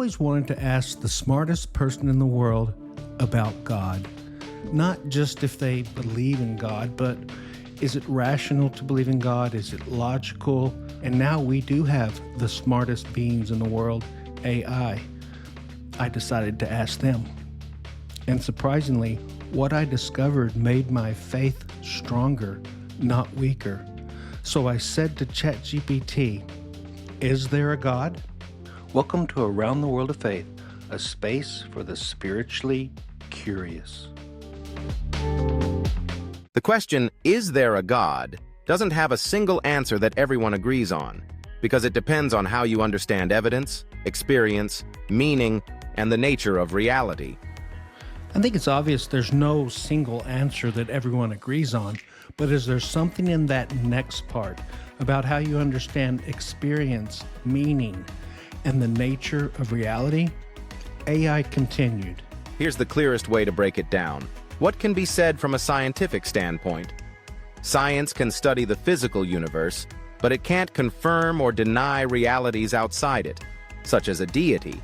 always wanted to ask the smartest person in the world about God. Not just if they believe in God, but is it rational to believe in God? Is it logical? And now we do have the smartest beings in the world, AI. I decided to ask them. And surprisingly, what I discovered made my faith stronger, not weaker. So I said to ChatGPT, is there a God? Welcome to Around the World of Faith, a space for the spiritually curious. The question, is there a God, doesn't have a single answer that everyone agrees on, because it depends on how you understand evidence, experience, meaning, and the nature of reality. I think it's obvious there's no single answer that everyone agrees on, but is there something in that next part about how you understand experience, meaning, and the nature of reality? AI continued. Here's the clearest way to break it down. What can be said from a scientific standpoint? Science can study the physical universe, but it can't confirm or deny realities outside it, such as a deity.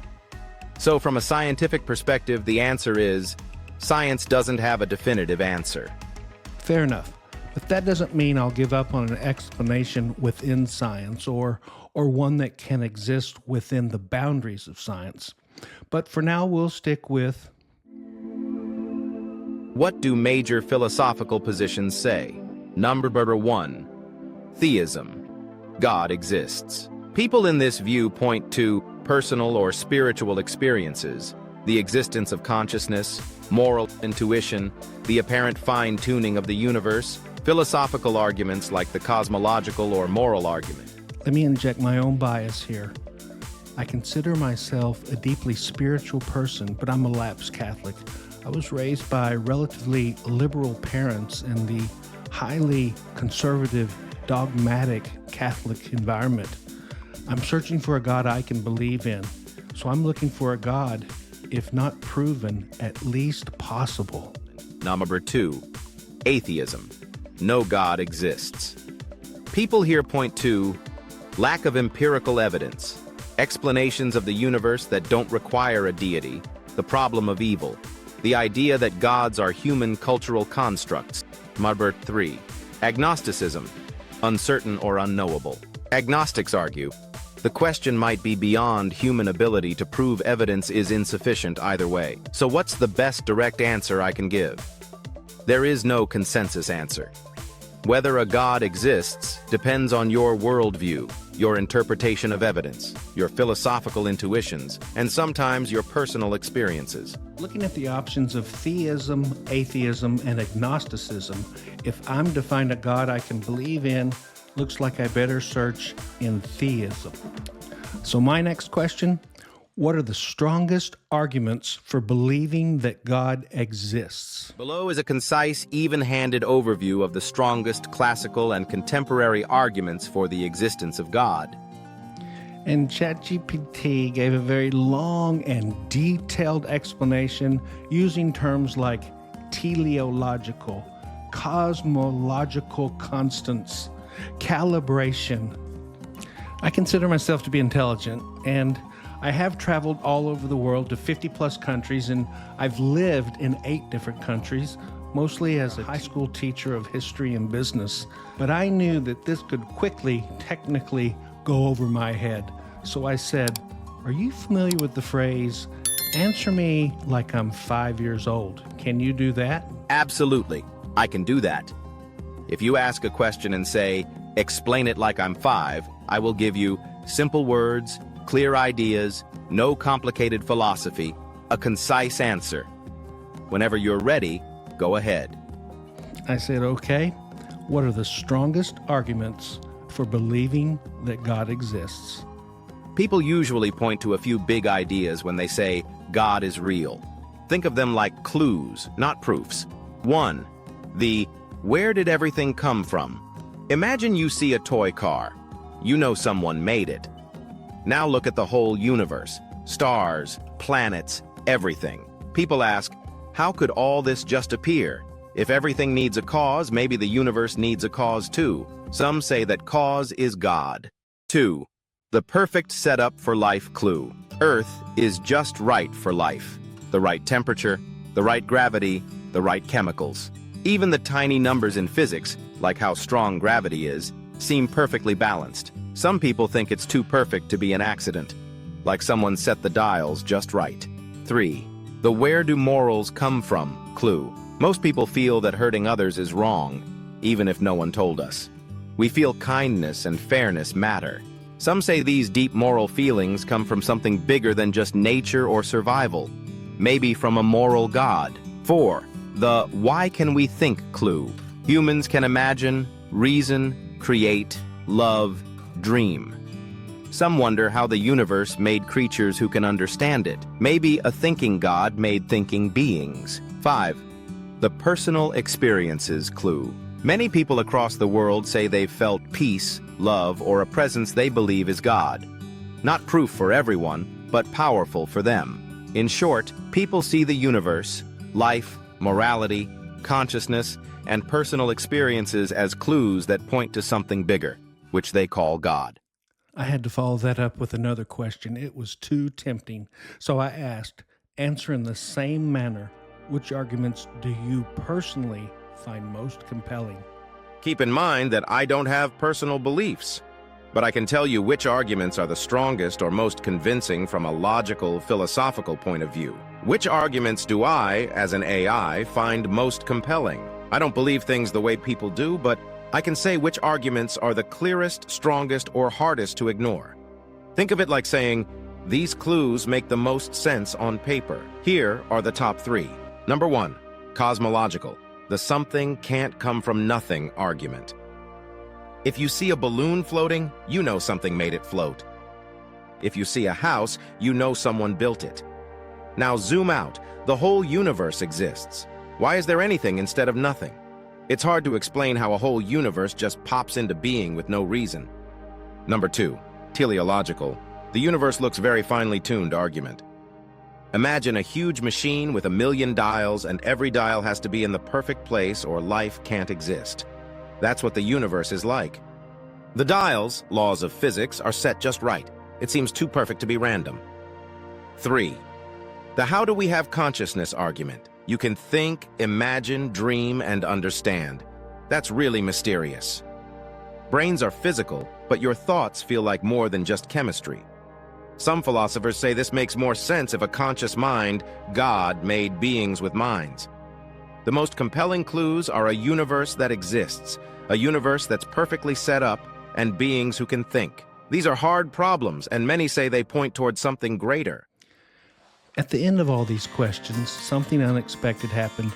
So from a scientific perspective, the answer is, science doesn't have a definitive answer. Fair enough. But that doesn't mean I'll give up on an explanation within science or one that can exist within the boundaries of science. But for now, we'll stick with... What do major philosophical positions say? Number 1. Theism. God exists. People in this view point to personal or spiritual experiences, the existence of consciousness, moral intuition, the apparent fine-tuning of the universe, philosophical arguments like the cosmological or moral argument. Let me inject my own bias here. I consider myself a deeply spiritual person, but I'm a lapsed Catholic. I was raised by relatively liberal parents in the highly conservative, dogmatic Catholic environment. I'm searching for a God I can believe in, so I'm looking for a God, if not proven, at least possible. Number 2. Atheism. No God exists. People here point to lack of empirical evidence, explanations of the universe that don't require a deity, the problem of evil, the idea that gods are human cultural constructs. Number 3. Agnosticism. Uncertain or unknowable. Agnostics argue the question might be beyond human ability to prove evidence is insufficient either way. So what's the best direct answer I can give? There is no consensus answer. Whether a God exists depends on your worldview, your interpretation of evidence, your philosophical intuitions, and sometimes your personal experiences. Looking at the options of theism, atheism, and agnosticism, if I'm to find a God I can believe in, looks like I better search in theism. So my next question, what are the strongest arguments for believing that God exists? Below is a concise, even-handed overview of the strongest classical and contemporary arguments for the existence of God. And ChatGPT gave a very long and detailed explanation using terms like teleological, cosmological constants, calibration. I consider myself to be intelligent, and I have traveled all over the world to 50-plus countries, and I've lived in 8 different countries, mostly as a high school teacher of history and business. But I knew that this could quickly, technically, go over my head. So I said, are you familiar with the phrase, answer me like I'm 5 years old? Can you do that? Absolutely. I can do that. If you ask a question and say, explain it like I'm 5, I will give you simple words, clear ideas, no complicated philosophy, a concise answer. Whenever you're ready, go ahead. I said, okay, what are the strongest arguments for believing that God exists? People usually point to a few big ideas when they say God is real. Think of them like clues, not proofs. 1. The where did everything come from? Imagine you see a toy car. You know someone made it. Now look at the whole universe. Stars, planets, everything. People ask, how could all this just appear? If everything needs a cause, maybe the universe needs a cause too. Some say that cause is God. 2. The perfect setup for life clue. Earth is just right for life. The right temperature, the right gravity, the right chemicals. Even the tiny numbers in physics, like how strong gravity is, seem perfectly balanced. Some people think it's too perfect to be an accident, like someone set the dials just right. 3. The where do morals come from clue. Most people feel that hurting others is wrong, even if no one told us. We feel kindness and fairness matter. Some say these deep moral feelings come from something bigger than just nature or survival, maybe from a moral God. 4. The why can we think clue. Humans can imagine, reason, create, love, dream. Some wonder how the universe made creatures who can understand it. Maybe a thinking God made thinking beings. 5. The personal experiences clue. Many people across the world say they've felt peace, love, or a presence they believe is God. Not proof for everyone, but powerful for them. In short, people see the universe, life, morality, consciousness, and personal experiences as clues that point to something bigger, which they call God. I had to follow that up with another question. It was too tempting. So I asked, answer in the same manner, which arguments do you personally find most compelling? Keep in mind that I don't have personal beliefs, but I can tell you which arguments are the strongest or most convincing from a logical, philosophical point of view. Which arguments do I, as an AI, find most compelling? I don't believe things the way people do, but I can say which arguments are the clearest, strongest, or hardest to ignore. Think of it like saying, these clues make the most sense on paper. Here are the top 3. Number 1, cosmological. The something can't come from nothing argument. If you see a balloon floating, you know something made it float. If you see a house, you know someone built it. Now zoom out. The whole universe exists. Why is there anything instead of nothing? It's hard to explain how a whole universe just pops into being with no reason. Number 2, teleological. The universe looks very finely tuned argument. Imagine a huge machine with 1,000,000 dials, and every dial has to be in the perfect place or life can't exist. That's what the universe is like. The dials, laws of physics, are set just right. It seems too perfect to be random. 3. The how do we have consciousness argument. You can think, imagine, dream, and understand. That's really mysterious. Brains are physical, but your thoughts feel like more than just chemistry. Some philosophers say this makes more sense if a conscious mind, God, made beings with minds. The most compelling clues are a universe that exists, a universe that's perfectly set up, and beings who can think. These are hard problems, and many say they point towards something greater. At the end of all these questions, something unexpected happened.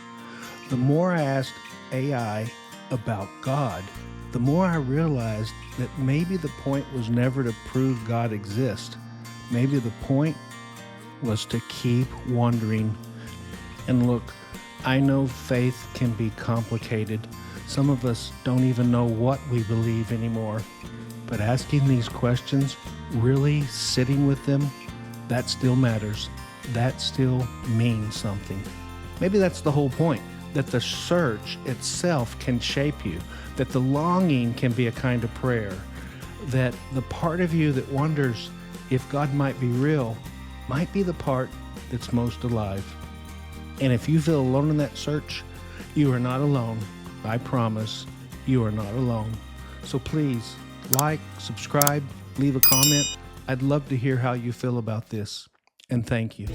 The more I asked AI about God, the more I realized that maybe the point was never to prove God exists. Maybe the point was to keep wondering. And look, I know faith can be complicated. Some of us don't even know what we believe anymore. But asking these questions, really sitting with them, that still matters. That still means something. Maybe that's the whole point, that the search itself can shape you, that the longing can be a kind of prayer, that the part of you that wonders if God might be real might be the part that's most alive. And if you feel alone in that search, you are not alone. I promise you are not alone. So please, like, subscribe, leave a comment. I'd love to hear how you feel about this. And thank you.